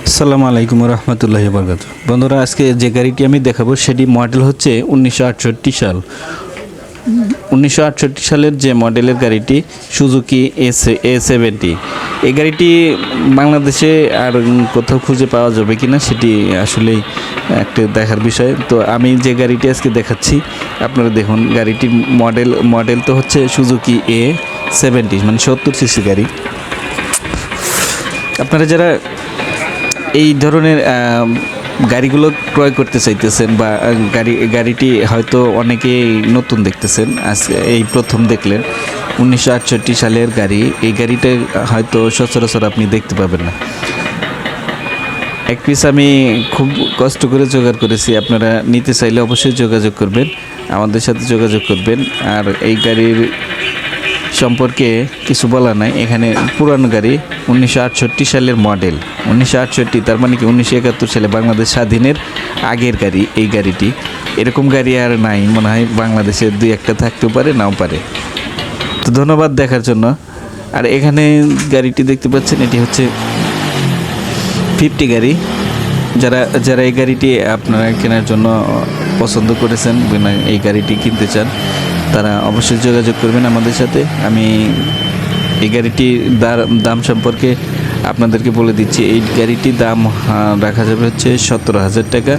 আসসালামু আলাইকুম রহমতুল্লাহি বরকাতুহু। বন্ধুরা, আজকে যে গাড়িটি আমি দেখাবো সেটি মডেল হচ্ছে 1968 সাল। 1968 সালের যে মডেলের গাড়িটি সুজুকি A70। এই গাড়িটি বাংলাদেশে আর কোথাও খুঁজে পাওয়া যাবে কিনা সেটি আসলেই একটা দেখার বিষয়। তো আমি যে গাড়িটি আজকে দেখাচ্ছি আপনারা দেখুন, গাড়িটির মডেল তো হচ্ছে সুজুকি A70, মানে 70 সিসি গাড়ি। আপনারা যারা এই ধরনের গাড়িগুলো ক্রয় করতে চাইতেছেন বা গাড়িটি হয়তো অনেকেই নতুন দেখতেছেন, আজকে এই প্রথম দেখলেন 1968 সালের গাড়ি। এই গাড়িটা হয়তো সচরাচর আপনি দেখতে পাবেন না। এক পিস আমি খুব কষ্ট করে জোগাড় করেছি। আপনারা নিতে চাইলে অবশ্যই যোগাযোগ করবেন, আমাদের সাথে যোগাযোগ করবেন। আর এই গাড়ির সম্পর্কে কিছু বলা নাই, এখানে পুরানো গাড়ি, 1968 সালের মডেল। 1968 তার মানে কি 1971 সালে বাংলাদেশ স্বাধীনের আগের গাড়ি এই গাড়িটি। এরকম গাড়ি আর নাই মনে হয় বাংলাদেশে, দুই একটা থাকতেও পারে, নাও পারে। তো ধন্যবাদ দেখার জন্য। আর এখানে গাড়িটি দেখতে পাচ্ছেন, এটি হচ্ছে 50 গাড়ি। যারা এই গাড়িটি আপনারা কেনার জন্য পছন্দ করেছেন, এই গাড়িটি কিনতে চান, তারা অবশ্যই যোগাযোগ করবেন আমাদের সাথে। আমি এই গাড়িটির দাম সম্পর্কে আপনাদেরকে বলে দিচ্ছি। এই গাড়িটির দাম রাখা যাবে হচ্ছে 17,000 টাকা।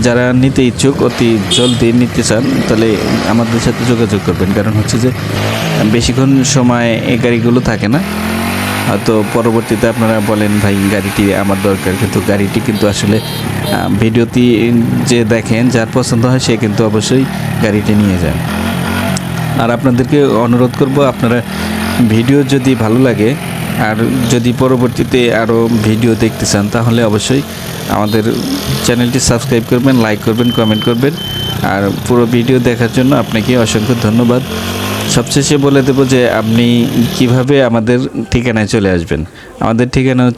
যারা নিতে ইচ্ছুক, অতি জলদি নিতে চান, তাহলে আমাদের সাথে যোগাযোগ করবেন। কারণ হচ্ছে যে বেশিক্ষণ সময় এই গাড়িগুলো থাকে না, হয়তো পরবর্তীতে আপনারা বলেন ভাই গাড়িটি আমার দরকার, কিন্তু গাড়িটি কিন্তু আসলে ভিডিওটি যে দেখেন, যার পছন্দ হয় সে কিন্তু অবশ্যই গাড়িটি নিয়ে যান। আর আপনাদেরকে অনুরোধ করব, আপনারা ভিডিও যদি ভালো লাগে আর যদি পরবর্তীতে আরও ভিডিও দেখতে চান, তাহলে অবশ্যই আমাদের চ্যানেলটি সাবস্ক্রাইব করবেন, লাইক করবেন, কমেন্ট করবেন। আর পুরো ভিডিও দেখার জন্য আপনাকে অসংখ্য ধন্যবাদ। সবশেষে বলে দেব যে আপনি কিভাবে আমাদের ঠিকানায় চলে আসবেন। আমাদের ঠিকানা হচ্ছে